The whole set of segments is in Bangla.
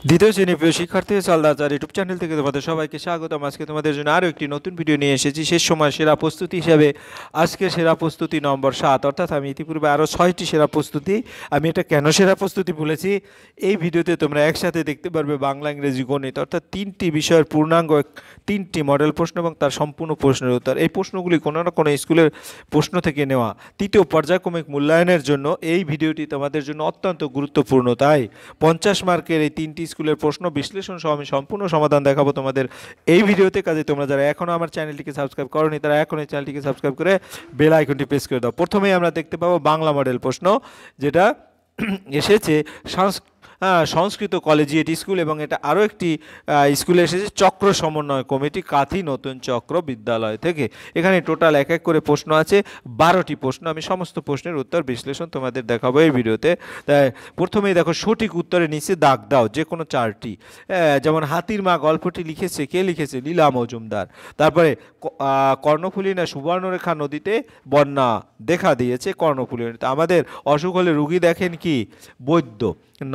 দ্বিতীয় শ্রেণীর প্রিয় শিক্ষার্থী সালদাচার ইউটিউব চ্যানেল থেকে তোমাদের সবাইকে স্বাগতম। আজকে তোমাদের জন্য আরও একটি নতুন ভিডিও নিয়ে এসেছি। শেষ সময় সেরা প্রস্তুতি হিসাবে আজকে সেরা প্রস্তুতি নম্বর 7, অর্থাৎ আমি ইতিপূর্বে আরও 6টি সেরা প্রস্তুতি, আমি এটা কেন সেরা প্রস্তুতি বলেছি এই ভিডিওতে তোমরা একসাথে দেখতে পারবে। বাংলা, ইংরেজি, গণিত অর্থাৎ 3টি বিষয়ের পূর্ণাঙ্গ 3টি মডেল প্রশ্ন এবং তার সম্পূর্ণ প্রশ্নের উত্তর। এই প্রশ্নগুলি কোনো না কোনো স্কুলের প্রশ্ন থেকে নেওয়া। তৃতীয় পর্যায়ক্রমিক মূল্যায়নের জন্য এই ভিডিওটি তোমাদের জন্য অত্যন্ত গুরুত্বপূর্ণ। তাই 50 মার্কের এই 3টি স্কুলের প্রশ্ন বিশ্লেষণ সহ আমি সম্পূর্ণ সমাধান দেখাবো তোমাদের এই ভিডিওতে। কাজে তোমরা যারা এখনও আমার চ্যানেলটিকে সাবস্ক্রাইব করোনি তারা এখন এই চ্যানেলটিকে সাবস্ক্রাইব করে বেল আইকনটি প্রেস করে দাও। প্রথমেই আমরা দেখতে পাবো বাংলা মডেল প্রশ্ন, যেটা এসেছে সংস্কৃত কলেজিয়েট স্কুল এবং এটা আরও একটি স্কুলে এসেছে চক্র সমন্বয় কমিটি, কাথি নতুন চক্র বিদ্যালয় থেকে। এখানে টোটাল এক এক করে প্রশ্ন আছে, 12টি প্রশ্ন। আমি সমস্ত প্রশ্নের উত্তর বিশ্লেষণ তোমাদের দেখাবো এই ভিডিওতে। তাই প্রথমেই দেখো, সঠিক উত্তরে নিচে দাগ দাও যে কোনো 4টি। যেমন হাতির মা গল্পটি লিখেছে কে লিখেছে? লীলা মজুমদার। তারপরে কর্ণফুলী না সুবর্ণরেখা নদীতে বন্যা দেখা দিয়েছে কর্ণফুলী নদীতে। আমাদের অসুখ হলে রুগী দেখেন কি? বৈদ্য।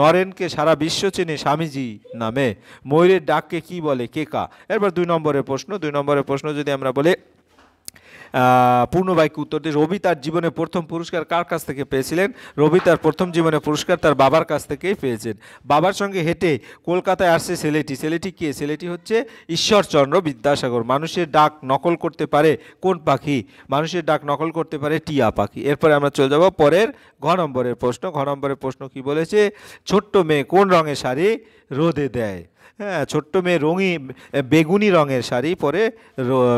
নরেনকে সারা বিশ্ব চেনে স্বামীজি নামে। ময়ূরের ডাককে কি বলে? কেকা। এরপর 2 নম্বরের প্রশ্ন। 2 নম্বরের প্রশ্ন যদি আমরা বলি পূর্ণ বাক্য উত্তর দিয়ে, রবি তার জীবনে প্রথম পুরস্কার কার কাছ থেকে পেয়েছিলেন? রবি তার প্রথম জীবনে পুরস্কার তার বাবার কাছ থেকেই পেয়েছেন। বাবার সঙ্গে হেঁটে কলকাতায় আসছে ছেলেটি। ছেলেটি কে? ছেলেটি হচ্ছে ঈশ্বরচন্দ্র বিদ্যাসাগর। মানুষের ডাক নকল করতে পারে কোন পাখি? মানুষের ডাক নকল করতে পারে টিয়া পাখি। এরপরে আমরা চলে যাব পরের ঘ নম্বরের প্রশ্ন। ঘ নম্বরের প্রশ্ন কি বলেছে? ছোট্ট মেয়ে কোন রঙের শাড়ি রোদে দেয়? হ্যাঁ, ছোট্ট মেয়ে বেগুনি রঙের শাড়ি পরে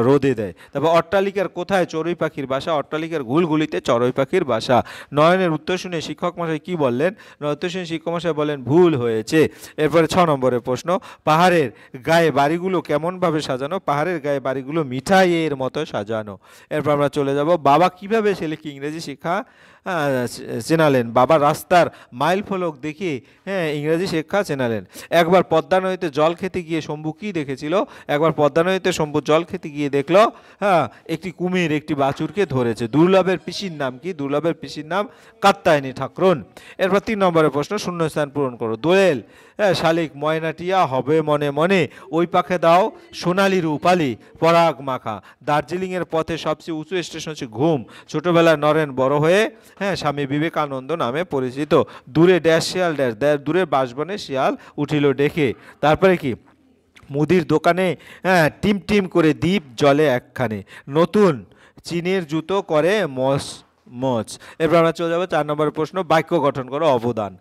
রোদে দেয়। তারপর অট্টালিকার কোথায় চড়ুই পাখির বাসা? অট্টালিকার ঘুলঘুলিতে চড়ুই পাখির বাসা। নয়নের উত্তর শুনে শিক্ষক মশাই কি বললেন? উত্তর শুনে শিক্ষক মশাই বলেন ভুল হয়েছে। এরপরে 6 নম্বরের প্রশ্ন, পাহাড়ের গায়ে বাড়িগুলো কেমনভাবে সাজানো? পাহাড়ের গায়ে বাড়িগুলো মিঠাইয়ের মতো সাজানো। এরপর আমরা চলে যাব, বাবা কিভাবে ছেলেকে ইংরেজি শিক্ষা চেনালেন? বাবা রাস্তার মাইল ফলক দেখে ইংরেজি শিক্ষা চেনালেন। একবার পদ্মা নদীতে জল খেতে গিয়ে শম্ভু কি দেখেছিল? একবার পদ্মা নদীতে শম্ভু জল খেতে গিয়ে দেখলো একটি কুমির একটি বাছুরকে ধরেছে। দুর্লভের পিসির নাম কি? দুর্লভের পিসির নাম কাত্যায়নী ঠাকুরন। এরপর 3 নম্বরের প্রশ্ন, শূন্যস্থান পূরণ করো। দোয়েল শালিক ময়নাটিয়া হবে মনে মনে, ওই পাখে দাও সোনালি রূপালি পরাগ মাখা। দার্জিলিংয়ের পথে সবচেয়ে উঁচু স্টেশন হচ্ছে ঘুম। ছোটবেলায় নরেন বড় হয়ে স্বামী বিবেকানন্দ নামে পরিচিত। দূরে ড্যাশ শিয়াল ড্যাশ, দূরে বাঁশবনে শিয়াল উঠিল ডেকে। তারপরে কি? মুদির দোকানে টিম টিম করে দ্বীপ জলে একখানে, নতুন চীনের জুতো করে মস। এরপর আমরা চলে যাবো 4 নম্বর প্রশ্ন, বাক্য গঠন করো। অবদান।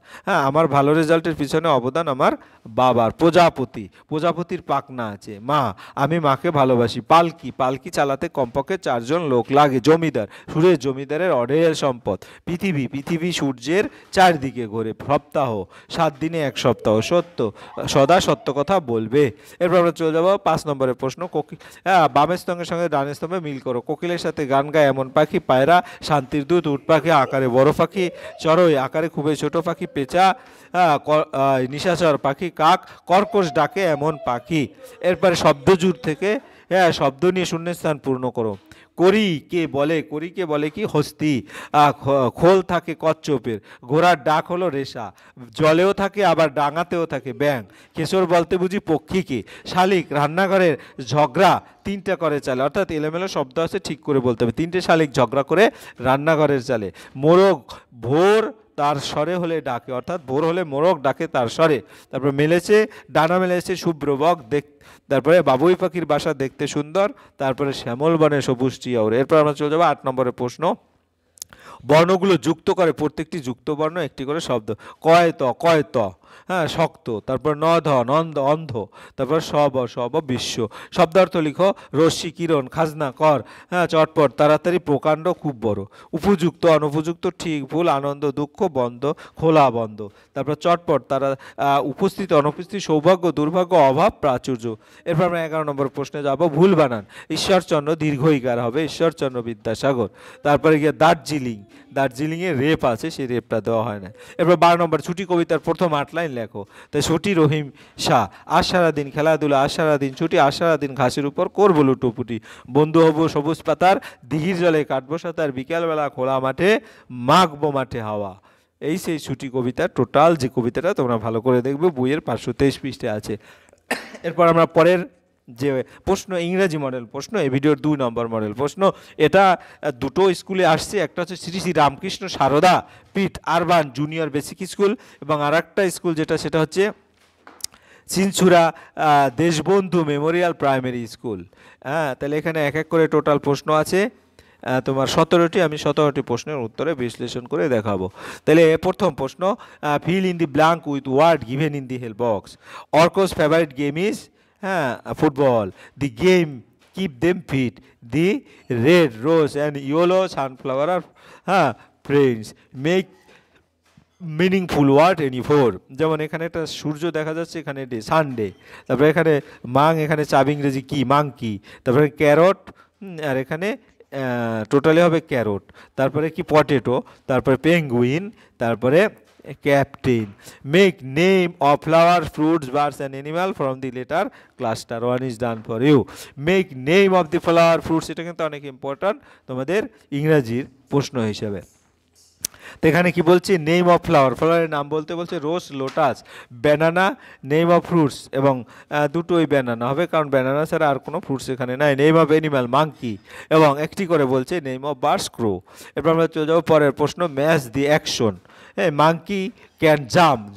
আমার ভালো রেজাল্টের পিছনে অবদান আমার বাবার। প্রজাপতি, প্রজাপতির পাখনা আছে। মা, আমি মাকে ভালোবাসি। পালকি, পালকি চালাতে কমপক্ষে 4 জন লোক লাগে। জমিদার, সুরেশ জমিদারের অঢেল সম্পদ। পৃথিবী, পৃথিবী সূর্যের চারদিকে ঘোরে। সপ্তাহ, 7 দিনে 1 সপ্তাহ। সত্য, সদা সত্য কথা বলবে। এরপর আমরা চলে যাবো 5 নম্বরের প্রশ্ন, বামের স্তম্ভের সঙ্গে ডানের স্তম্ভে মিল করো। কোকিলের সাথে গান গায় এমন পাখি? পায়রা। শান্তির দূত, উট পাখি আকারে বড় পাখি। চড়ুই আকারে খুবই ছোট পাখি। পেঁচা, নিশাচর পাখি। কাক, কর্কশ ডাকে এমন পাখি। এরপরে শব্দজুড় থেকে শব্দ নিয়ে শূন্যস্থান পূর্ণ করো। করি কে বলে? করিকে বলে কি? হস্তি। খোল থাকে কচ্ছপের। ঘোড়ার ডাক হলো রেশা। জলেও থাকে আবার ডাঙাতেও থাকে ব্যাং। কেশর বলতে বুঝি পক্ষীকে। শালিক, রান্নাঘরের ঝগড়া 3টা করে চালে, অর্থাৎ এলোমেলো শব্দ আছে, ঠিক করে বলতে হবে। 3টে শালিক ঝগড়া করে রান্নাঘরের চালে। মোরগ ভোর তার স্বরে হলে ডাকে, অর্থাৎ ভোর হলে মোরগ ডাকে তার স্বরে। তারপরে মেলেছে, ডানা মেলেছে শুভ্র বক। তারপরে বাবুই পাখির বাসা দেখতে সুন্দর। তারপরে শ্যামল বনে সবুজ চিয়াউর। এরপর আমরা চলে যাবো 8 নম্বরের প্রশ্ন, বর্ণগুলো যুক্ত করে প্রত্যেকটি যুক্ত বর্ণ একটি করে শব্দ। কয়ত, কয়ত শক্ত। তারপর নধ, নন্দ অন্ধ। তারপর সব বিশ্ব। শব্দার্থ লিখো। রশ্মি, কিরণ, খাজনা, কর, চটপট, তাড়াতাড়ি, প্রকাণ্ড, খুব বড়। উপযুক্ত, অনুপযুক্ত, ঠিক ভুল, আনন্দ দুঃখ, বন্ধ খোলা বন্ধ। তারপর চটপট, তারা উপস্থিত অনুপস্থিত, সৌভাগ্য দুর্ভাগ্য, অভাব প্রাচুর্য। এরপর আমরা 11 নম্বর প্রশ্নে যাব, ভুল বানান। ঈশ্বরচন্দ্র দীর্ঘ ইকার হবে ঈশ্বরচন্দ্র বিদ্যাসাগর। তারপরে গিয়ে দার্জিলিং, দার্জিলিংয়ে রেপ আছে, সেই রেপটা দেওয়া হয় না। এরপর 12 নম্বর, ছুটি কবিতার প্রথম 8 লাইন লেখো। তাই ছুটি রহিম শাহ, আজ সারাদিন খেলাধুলা, আজ সারাদিন ছুটি, আজ সারাদিন ঘাসের উপর করবো লুটোপুটি। বন্ধু হবো সবুজ পাতার, দিঘির জলে কাটবো সাঁতার, বিকালবেলা খোলা মাঠে মাখবো মাঠে হাওয়া। এই সেই ছুটি কবিতা, টোটাল যে কবিতাটা তোমরা ভালো করে দেখবে, বইয়ের 523 পৃষ্ঠে আছে। এরপর আমরা পরের যে প্রশ্ন, ইংরেজি মডেল প্রশ্ন, এই ভিডিওর 2 নম্বর মডেল প্রশ্ন। এটা দুটো স্কুলে আসছে, একটা হচ্ছে শ্রী শ্রী রামকৃষ্ণ সারদা পীঠ আরবান জুনিয়র বেসিক স্কুল, এবং আর একটা স্কুল যেটা সেটা হচ্ছে চিনছুরা দেশবন্ধু মেমোরিয়াল প্রাইমারি স্কুল। হ্যাঁ, তাহলে এখানে এক এক করে টোটাল প্রশ্ন আছে তোমার 17টি। আমি 17টি প্রশ্নের উত্তরে বিশ্লেষণ করে দেখাবো। তাহলে প্রথম প্রশ্ন, fill in the blank with word given in the help box. Arko's favourite game is, হ্যাঁ, football. The game keep them fit. The red rose and yellow sunflower are, হ্যাঁ, friends. Make meaningful word any four. যেমন এখানে একটা সূর্য দেখা যাচ্ছে, এখানে ডে সানডে। তারপরে এখানে মাং, এখানে চাবি ইংরেজি কি, মাংকি। তারপরে ক্যারট, আর এখানে টোটালি হবে ক্যারট। তারপরে কি পটেটো, তারপরে পেঙ্গুইন, তারপরে captain. Make name of flower, fruits, birds and animal from the letter cluster. 1 is done for you. Make name of the flower, fruits, এটা কিন্তু অনেক ইম্পর্ট্যান্ট তোমাদের ইংরাজির প্রশ্ন হিসেবে। তো এখানে কি বলছি, নেম অফ ফ্লাওয়ার, ফ্লাওয়ারের নাম বলতে বলছে rose, lotus, banana. Name of fruits, এবং দুটোই ব্যানানা হবে, কারণ ব্যানানা ছাড়া আর কোনো ফ্রুটস এখানে নাই। নেম অফ অ্যানিমাল মাংকি, এবং একটি করে বলছে নেম অফ বার্ডস ক্রো। এরপর আমরা চলে যাবো পরের প্রশ্ন, ম্যাচ দি অ্যাকশন। হ্যাঁ, মাংকি ক্যান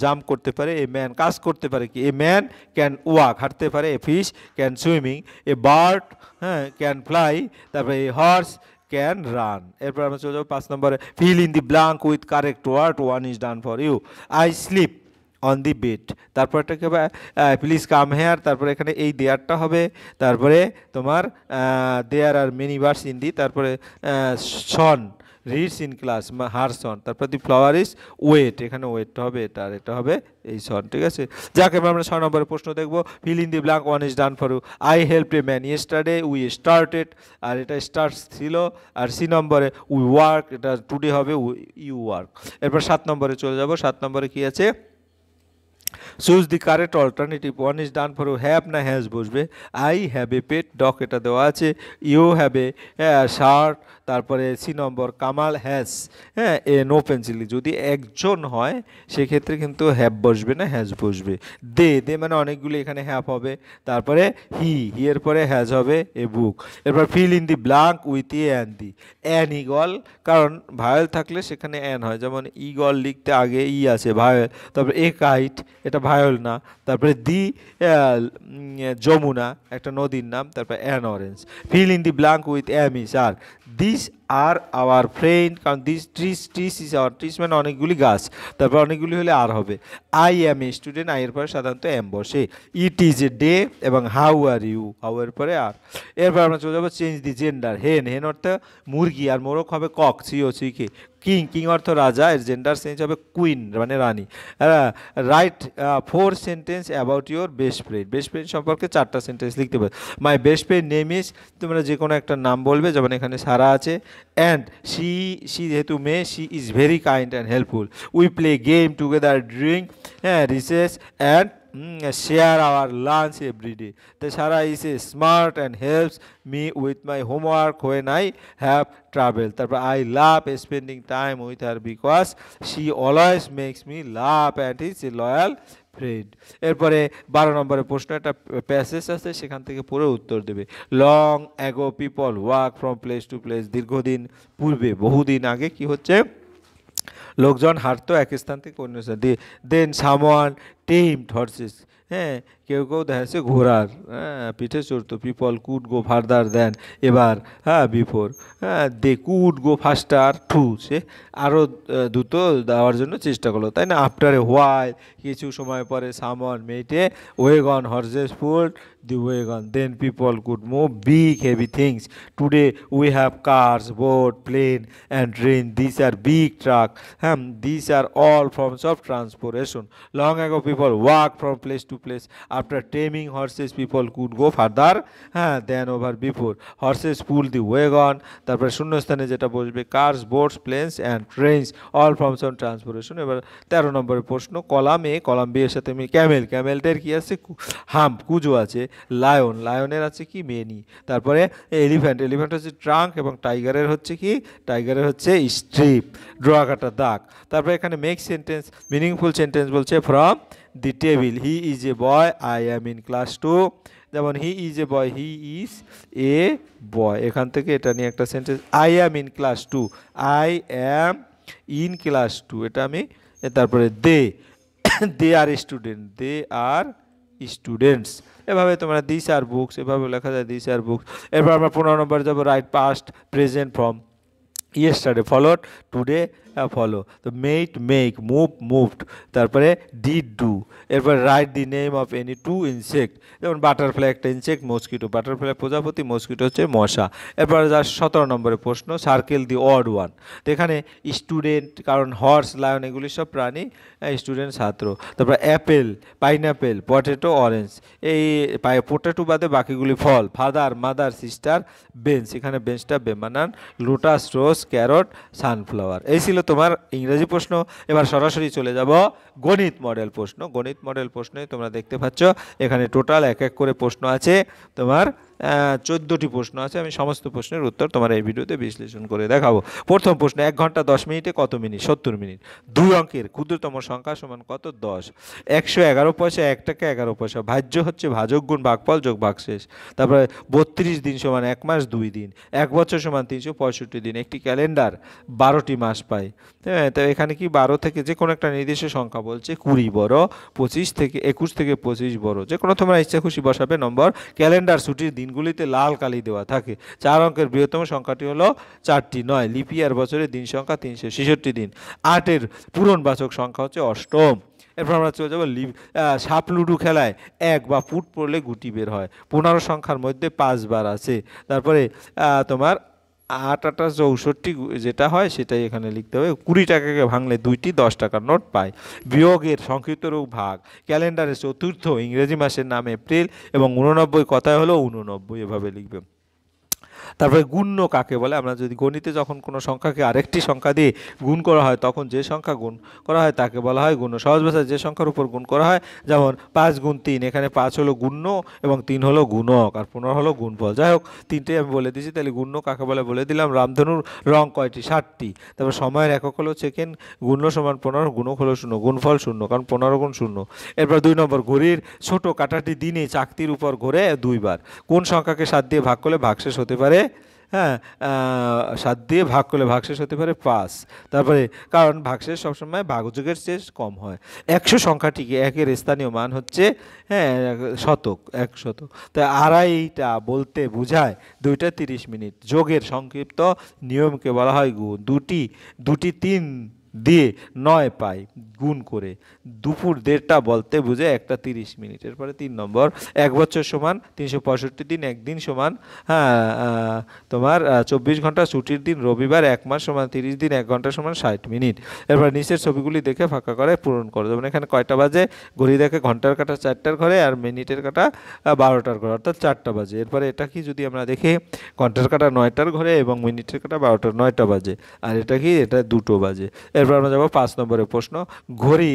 জাম্প করতে পারে। এ ম্যান কাজ করতে পারে কি, এ ম্যান ক্যান ওয়াক হাঁটতে পারে। A fish can swimming. A bird, হ্যাঁ, ক্যান ফ্লাই। তারপরে এ হর্স ক্যান রান। এরপর আমরা চলে যাবো 5 নম্বরে, fill in the blank with correct word. 1 is done for you. I slip on the bed. তারপর একটা কি হবে, প্লিজ কাম হেয়ার। তারপরে এখানে এই দেয়ারটা হবে। তারপরে তোমার there are many birds in the, তারপরে son reads in class, her son. তারপর দি ফ্লাওয়ার ইজ ওয়েট, এখানে ওয়েটটা হবে এটা, আর এটা হবে এই সন। ঠিক আছে, যাকে আমরা 6 নম্বরের প্রশ্ন দেখবো, fill in the blank. 1 is done for you. I help a man yesterday, we started, আর এটা স্টার্টস ছিল। আর সি নম্বরে উই ওয়ার্ক, এটা টুডে হবে ইউ ওয়ার্ক। এরপর 7 নম্বরে চলে যাব। 7 নম্বরে কি আছে, choose the correct alternative. 1 is done for you. Have না হ্যাজ বসবে। I have a pet dog, এটা দেওয়া আছে। You have a shirt. তারপরে সি নম্বর, কামাল হ্যাজ, হ্যাঁ, এ নো পেন্সিল। যদি একজন হয় সেক্ষেত্রে কিন্তু হ্যাভ বসবে না, হ্যাজ বসবে। দে মানে অনেকগুলি, এখানে হ্যাভ হবে। তারপরে হি এর পরে হ্যাজ হবে এ বুক। এরপর feel in the blank with a and the. An eagle, কারণ ভায়োল থাকলে সেখানে অ্যান হয়, যেমন ইগল লিখতে আগে ই আছে ভায়োল। তারপরে এ কাইট, এটা ভায়োল না। তারপরে দি যমুনা, একটা নদীর নাম। তারপরে an orange. Fill in the blank with am is are. This are our friend, কারণ this trees is our, trees মানে অনেকগুলি গাছ। তারপর অনেকগুলি হলে আর হবে। I am a student, I এর পরে সাধারণত এম বসে। ইট ইজ এ ডে, এবং হাউ আর ইউ, হাউ এর পরে আর। এরপর আমরা চলে যাবো চেঞ্জ দি জেন্ডার। হেন অর্থ মুরগি, আর মোরগ হবে কক, সিকে। কিং অর্থ রাজা, এর জেন্ডার চেঞ্জ হবে কুইন মানে রানী। Write 4 sentence about your best friend. Best friend সম্পর্কে 4টা সেন্টেন্স লিখতে পারো। My best friend name is, তোমরা যে কোনো একটা নাম বলবে, যেমন এখানে সারা আছে। অ্যান্ড শি যেহেতু মেয়ে, she is very kind and helpful. We play game together during, হ্যাঁ, recess and share our lunch every day. The Shara is a smart and helps me with my homework when I have trouble. তারপর I love spending time with her because she always makes me laugh and is a loyal friend. এরপরে 12 নম্বরের প্রশ্ন, একটা প্যাসেজ আছে, সেখান থেকে পড়ে উত্তর দেবে। Long ago people walk from place to place. দীর্ঘদিন পূর্বে, বহুদিন আগে কি হচ্ছে, লোকজন হাঁটতো এক স্থান থেকে অন্য স্থান। দেন সামওয়ান টেমড হর্সেস, হ্যাঁ, কেউ দেখা যাচ্ছে ঘোড়ার, হ্যাঁ, পিঠে চড়তো। People could go farther than, এবার, হ্যাঁ, বিফোর, হ্যাঁ, দে কুড গো ফাস্টার টু, সে আরও দ্রুত দেওয়ার জন্য চেষ্টা করলো, তাই না। আফটার এ হোয়াইল, কিছু সময় পরে, someone made a wagon horses pulled the wagon. Then people could move big heavy things. Today we have cars, boat, plane and train. This are big truck, হ্যাঁ, this are all forms of transportation. Long ago people walk from place to place. After taming horses, people could go further than over before. Horses pull the wagon. তারপরে শূন্যস্থানে যেটা বসবে cars, boats, planes and trains all forms of transportation. এবার 13 নম্বরের প্রশ্ন, কলাম এ, কলাম বি এর সাথে আমি ক্যামেলটার কি আছে? হাম্প, কুজো আছে। লায়নের আছে কি? মেনি। তারপরে এলিফ্যান্ট হচ্ছে ট্রাঙ্ক, এবং টাইগারের হচ্ছে কি? টাইগারের হচ্ছে স্ট্রিপ, ড্র কাটা দাগ। তারপরে এখানে মেক সেন্টেন্স, মিনিংফুল সেন্টেন্স বলছে from the table. He is a boy, I am in class 2। যেমন he is a boy, he is a বয়, এখান থেকে এটা নিয়ে একটা sentence, I am in class 2, I am in class 2, এটা আমি। তারপরে দে আর স্টুডেন্ট, দে আর স্টুডেন্টস। এভাবে তোমরা দিস আর বুকস, এভাবে লেখা যায় দিস আর বুকস। এরপর আমরা 15 নম্বরে যাবো, write past present form. yesterday followed, today follow, তো মেড মেক, মুভ মুভড, তারপরে ডিড ডু। এরপর write the name of any two insect, যেমন বাটারফ্লাই একটা ইনসেক্ট, মস্কিটো, বাটারফ্লাই প্রজাপতি, মস্কিটো হচ্ছে মশা। এরপর যা 17 নম্বরের প্রশ্ন, সার্কেল দি অড ওয়ান। তো এখানে স্টুডেন্ট, কারণ হর্স, লায়ন এগুলি সব প্রাণী, স্টুডেন্ট ছাত্র। তারপর অ্যাপেল, পাইনঅ্যাপেল, পটেটো, অরেঞ্জ, এই পোটেটো বাদে বাকিগুলি ফল। ফাদার, মাদার, সিস্টার, বেঞ্চ, এখানে বেঞ্চটা বেমানান। লোটাস, রোজ, ক্যারট, সানফ্লাওয়ার। এই ছিল তোমার ইংরেজি প্রশ্ন। এবার সরাসরি চলে যাব গণিত মডেল প্রশ্ন। গণিত মডেল প্রশ্নে তোমরা দেখতে পাচ্ছ এখানে টোটাল এক এক করে প্রশ্ন আছে, তোমার 14টি প্রশ্ন আছে। আমি সমস্ত প্রশ্নের উত্তর তোমার এই ভিডিওতে বিশ্লেষণ করে দেখাবো। প্রথম প্রশ্ন, 1 ঘন্টা 10 মিনিটে কত মিনিট? 70 মিনিট। 2 অঙ্কের ক্ষুদ্রতম সংখ্যা সমান কত? 10। 111 পয়সা, 1 টাকা 11 পয়সা। ভাজ্য হচ্ছে ভাজক গুণ ভাগফল যোগ ভাগশেষ। তারপরে 32 দিন সমান 1 মাস 2 দিন। 1 বছর সমান 365 দিন। একটি ক্যালেন্ডার 12টি মাস পায়। হ্যাঁ, তো এখানে কি 12 থেকে যে কোনো একটা নির্দিষ্ট সংখ্যা বলছে, 20 বড়, 21 থেকে 25 বড়, যে কোনো তোমরা ইচ্ছা খুশি বসাবে নম্বর। ক্যালেন্ডার ছুটির দিনগুলিতে লাল কালি দেওয়া থাকে। 4 অঙ্কের বৃহত্তম সংখ্যাটি হলো 4টি। 9 লিপিয়ার বছরের দিন সংখ্যা 366 দিন। 8-এর পূরণবাচক সংখ্যা হচ্ছে অষ্টম। এরপর আমরা চলে যাবো সাপ লুডু খেলায় 1 বা ফুট পড়লে গুটি বের হয়। 15 সংখ্যার মধ্যে 5 বার আছে। তারপরে তোমার 8 8 64 যেটা হয় সেটাই এখানে লিখতে হবে। 20 টাকাকে ভাঙলে 2টি 10 টাকার নোট পায়। বিয়োগের সংক্ষিপ্ত রূপ ভাগ। ক্যালেন্ডারের চতুর্থ ইংরেজি মাসের নাম এপ্রিল, এবং 89 কথায় হলো 89, এভাবে লিখবে। তারপরে গুণ্য কাকে বলে? আমরা যদি গণিতে যখন কোনো সংখ্যাকে আরেকটি সংখ্যা দিয়ে গুণ করা হয়, তখন যে সংখ্যা গুণ করা হয় তাকে বলা হয় গুণ্য। সহজ ভাষায় যে সংখ্যার উপর গুণ করা হয়, যেমন 5 গুণ 3, এখানে 5 হলো গুণ্য এবং 3 হলো গুণক, আর 15 হলো গুণফল। যাই হোক, তিনটেই আমি বলে দিয়েছি। তাহলে গুণ্য কাকে বলে বলে দিলাম। রামধনুর রং কয়টি? 7টি। তারপর সময়ের একক হলো সেকেন্ড। গুণ্য সমান 15, গুণক হলো 0, গুণফল 0, কারণ 15 গুণ 0। এরপর 2 নম্বর, ঘড়ির ছোট কাঁটাটি দিনে চাকতির উপর ঘোরে 2 বার। কোন সংখ্যাকে 7 দিয়ে ভাগ করলে ভাগশেষ হতে পারে? 7 দিয়ে ভাগ করলে ভাগশেষ হতে পারে 5। তারপরে কারণ ভাগশেষ সবসময় ভাগযোগের চেয়ে কম হয়। 100 সংখ্যাটিকে 1-এর স্থানীয় মান হচ্ছে শতক, 1 শতক। তাই আড়াইটা বলতে বোঝায় 2টা 30 মিনিট। যোগের সংক্ষিপ্ত নিয়মকে বলা হয় গুণ। দুটি 3 দিয়ে 9 পাই গুণ করে। দুপুর 1:30 বলতে বুঝে 1টা 30 মিনিট। এরপরে 3 নম্বর, 1 বছর সমান 365 দিন। একদিন সমান তোমার 24 ঘন্টা। ছুটির দিন রবিবার। 1 মাস সমান 30 দিন। 1 ঘন্টা সমান 60 মিনিট। এরপর নিচের ছবিগুলি দেখে ফাঁকা করে পূরণ করো। যেমন এখানে কয়টা বাজে? ঘড়ি দেখে ঘন্টার কাঁটা 4টার ঘরে, আর মিনিটের কাঁটা 12টার ঘরে, অর্থাৎ 4টা বাজে। এরপরে এটা কি যদি আমরা দেখি, ঘন্টার কাঁটা 9টার ঘরে এবং মিনিটের কাঁটা 12টার, 9টা বাজে। আর এটা কি? এটা 2টো বাজে। এরপর আমরা যাবো 5 নম্বরের প্রশ্ন, ঘড়ি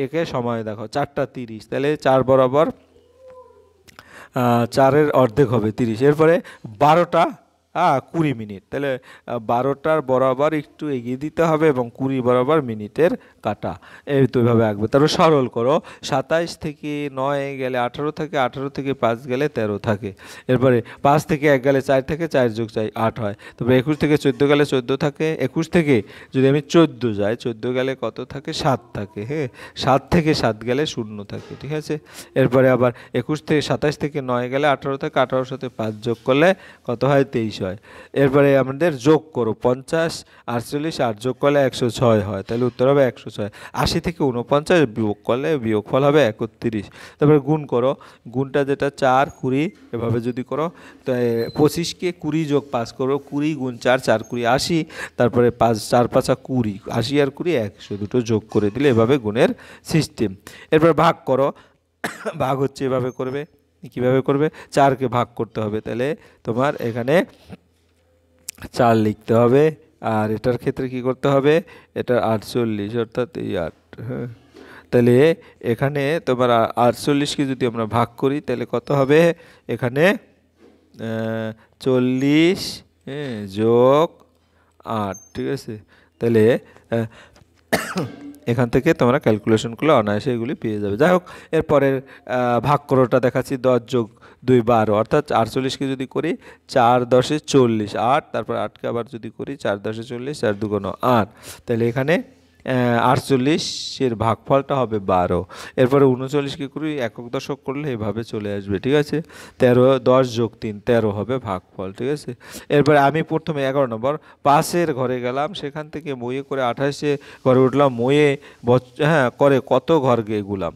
একে সময় দেখো 4টা 30, তাহলে 4 বরাবর 4-এর অর্ধেক হবে 30। এরপরে 12টা 20 মিনিট, তাহলে 12টার বরাবর একটু এগিয়ে দিতে হবে এবং 20 বরাবর মিনিটের কাটা, এই তো এইভাবে আঁকবে। তারপর সরল করো। 27 থেকে 9 গেলে 18 থাকে, 18 থেকে 5 গেলে 13 থাকে। এরপরে 5 থেকে 1 গেলে 4 থাকে, 4 যোগ 4 8 হয়। তারপরে 21 থেকে 14 গেলে 14 থাকে। 21 থেকে যদি আমি 14 যাই, 14 গেলে কত থাকে? 7 থাকে। হ্যাঁ, 7 থেকে 7 গেলে 0 থাকে। ঠিক আছে। এরপরে আবার 27 থেকে 9 গেলে 18 থাকে, 18-র সাথে 5 যোগ করলে কত হয়? 23 হয়। হয়। এরপরে আমাদের যোগ করো 50 48 8 যোগ করলে 106 হয়, তাহলে উত্তর হবে 106। 80 থেকে 49 বিয়োগ করলে বিয়োগফল হবে 31। তারপরে গুণ করো, গুণটা যেটা 4 20 এভাবে যদি করো, তো 25কে 20 যোগ 5 করো, 20 গুণ 4 4 20 80, তারপরে 5 4 5 20, 80 আর 20 100, দুটো যোগ করে দিলে এভাবে গুণের সিস্টেম। এরপর ভাগ করো, ভাগ হচ্ছে এভাবে করবে। কিভাবে করবে? 4কে ভাগ করতে হবে, তাহলে তোমার এখানে 4 লিখতে হবে। আর এটার ক্ষেত্রে কি করতে হবে? এটা 48 অর্থাৎ এই 8, হ্যাঁ, তাহলে এখানে তোমার 48কে যদি আমরা ভাগ করি তাহলে কত হবে? এখানে 40, হ্যাঁ, যোগ 8, ঠিক আছে। তাহলে এখান থেকে তোমরা ক্যালকুলেশন করলে অনায়াসে এগুলি পেয়ে যাবে। যাই হোক, এরপরের ভাগ করোটা দেখাচ্ছি। 10 যোগ 2 12, অর্থাৎ 48কে যদি করি 4 10 40, 8, তারপর 8কে আবার যদি করি 4 10 40, 4 2 8, তাহলে এখানে 48-এর ভাগফলটা হবে 12। এরপরে 39কে করি একক দশক করলে এভাবে চলে আসবে, ঠিক আছে। 13 10 যোগ 3 13 হবে ভাগফল, ঠিক আছে। এরপরে আমি প্রথমে 11 নম্বর 5-এর ঘরে গেলাম, সেখান থেকে মইয়ে করে 28-এ ঘরে উঠলাম, মইয়ে হ্যাঁ করে কত ঘর গিয়ে এগুলাম।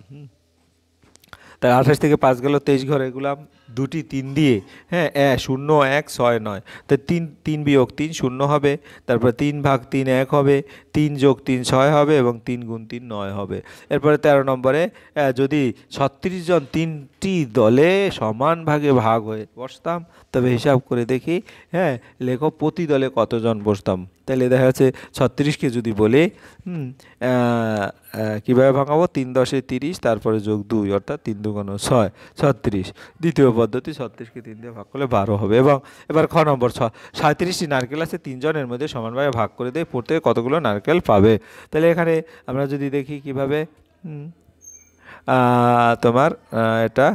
তাই 28 থেকে 5 গেল 23 ঘরে এগুলাম, দুটি 3 দিয়ে, হ্যাঁ 0 1 6 9, তাই 3 3 বিয়োগ 3 0 হবে, তারপর 3 ভাগ 3 1 হবে, 3 যোগ 3 6 হবে এবং 3 গুণ 3 9 হবে। এরপরে 13 নম্বরে যদি 36 জন 3টি দলে সমান ভাগে ভাগ হয়ে বসতাম, তবে হিসাব করে দেখি, হ্যাঁ, লেখো প্রতি দলে কতজন বসতাম। তাহলে দেখা যাচ্ছে 36কে যদি বলি কীভাবে ভাঙাবো? 3 10 30, তারপরে যোগ 2, অর্থাৎ 3 2 6 36। দ্বিতীয় পদ্ধতি 36কে 3 দিয়ে ভাগ করলে 12 হবে। এবং এবার খ নম্বর 37টি নারকেল আছে, 3 জনের মধ্যে সমানভাবে ভাগ করে দিয়ে প্রত্যেকে কতগুলো নারকেল পাবে। তাহলে এখানে আমরা যদি দেখি কিভাবে, তোমার এটা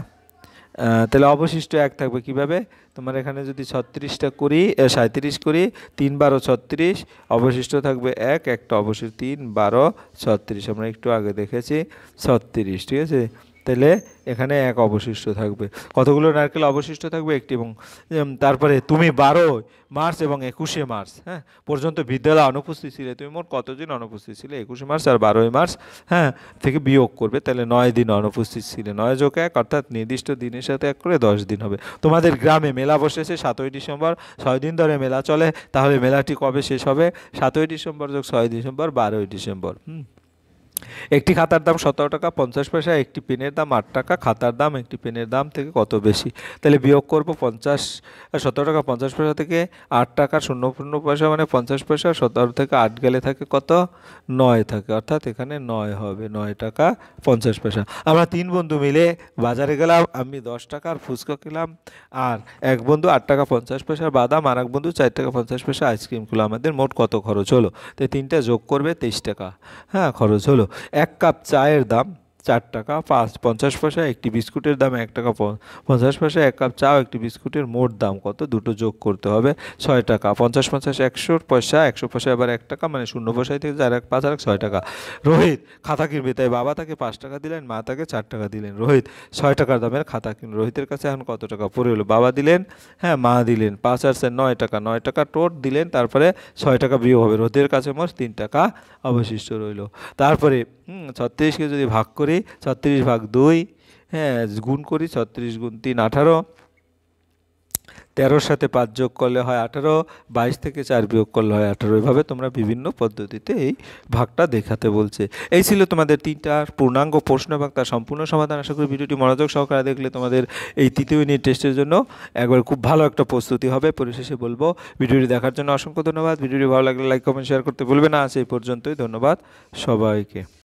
তাহলে অবশিষ্ট 1 থাকবে কিভাবে? তোমার এখানে যদি 36টা করি 37 করি, 3 12 36, অবশিষ্ট থাকবে 1, একটা অবশিষ্ট 3 12 36, আমরা একটু আগে দেখেছি 36, ঠিক আছে। তাহলে এখানে 1 অবশিষ্ট থাকবে। কতগুলো নারকেল অবশিষ্ট থাকবে? একটি। এবং তারপরে তুমি 12 মার্চ এবং 21শে মার্চ, হ্যাঁ, পর্যন্ত বিদ্যালয়ে অনুপস্থিত ছিলে, তুমি মোট কতদিন অনুপস্থিত ছিলে? 21শে মার্চ আর 12ই মার্চ, হ্যাঁ, থেকে বিয়োগ করবে, তাহলে 9 দিন অনুপস্থিত ছিলে। 9 যোগ 1, অর্থাৎ নির্দিষ্ট দিনের সাথে 1 করে 10 দিন হবে। তোমাদের গ্রামে মেলা বসেছে 7ই ডিসেম্বর, 6 দিন ধরে মেলা চলে, তাহলে মেলাটি কবে শেষ হবে? 7ই ডিসেম্বর যোগ 6 ডিসেম্বর 12ই ডিসেম্বর। একটি খাতার দাম 17 টাকা 50 পয়সা, একটি পেনের দাম 8 টাকা, খাতার দাম একটি পেনের দাম থেকে কত বেশি? তাহলে বিয়োগ করব 17 টাকা 50 পয়সা থেকে 8 টাকা 00 পয়সা, মানে 50 পয়সা। 17 থেকে 8 গেলে থাকে কত? 9 থাকে, অর্থাৎ এখানে 9 হবে, 9 টাকা 50 পয়সা। আমরা 3 বন্ধু মিলে বাজারে গেলাম, আমি 10 টাকার ফুচকা খেলাম, আর এক বন্ধু 8 টাকা 50 পয়সার বাদাম, আর এক বন্ধু 4 টাকা 50 পয়সা আইসক্রিম খেলো। আমাদের মোট কত খরচ হলো? তো 3টা যোগ করবে 23 টাকা, হ্যাঁ, খরচ হলো। 1 কাপ চায়ের দাম 4 টাকা 50 পয়সা, একটি বিস্কুটের দাম 1 টাকা 50 পয়সা। 1 কাপ চা ও একটি বিস্কুটের মোট দাম কত? দুটো যোগ করতে হবে 6 টাকা। 50 50 100 পয়সা, 100 পয়সা এবার 1 টাকা, মানে 0 পয়সায় থেকে 4 1 5 আর 6 টাকা। রোহিত খাতা কিনবে, তাই বাবা তাকে 5 টাকা দিলেন, মা তাকে 4 টাকা দিলেন। রোহিত 6 টাকার দামের খাতা কিনল। রোহিতের কাছে এখন কত টাকা পড়ে হলো? বাবা দিলেন, হ্যাঁ, মা দিলেন, 5 আর 9 টাকা, 9 টাকা টোট দিলেন, তারপরে 6 টাকা বিয়োগ হবে। রোহিতের কাছে মোট 3 টাকা অবশিষ্ট রইল। তারপরে 36কে যদি ভাগ করি, 36 ভাগ 2, হ্যাঁ, গুণ করি 36 গুণ 3 18, 13-র সাথে 5 যোগ করলে হয় 18, 22 থেকে 4 বিয়োগ করলে হয় 18। এভাবে তোমরা বিভিন্ন পদ্ধতিতে এই ভাগটা দেখাতে বলছে। এই ছিল তোমাদের 3টা পূর্ণাঙ্গ প্রশ্ন এবং তার সম্পূর্ণ সমাধান। আশা করি ভিডিওটি মনোযোগ সহকারে দেখলে তোমাদের এই 3য় ইউনিট টেস্টের জন্য একবার খুব ভালো একটা প্রস্তুতি হবে। পরিশেষে বলবো, ভিডিওটি দেখার জন্য অসংখ্য ধন্যবাদ। ভিডিওটি ভালো লাগলে লাইক কমেন্ট শেয়ার করতে ভুলবে না। সেই পর্যন্তই, ধন্যবাদ সবাইকে।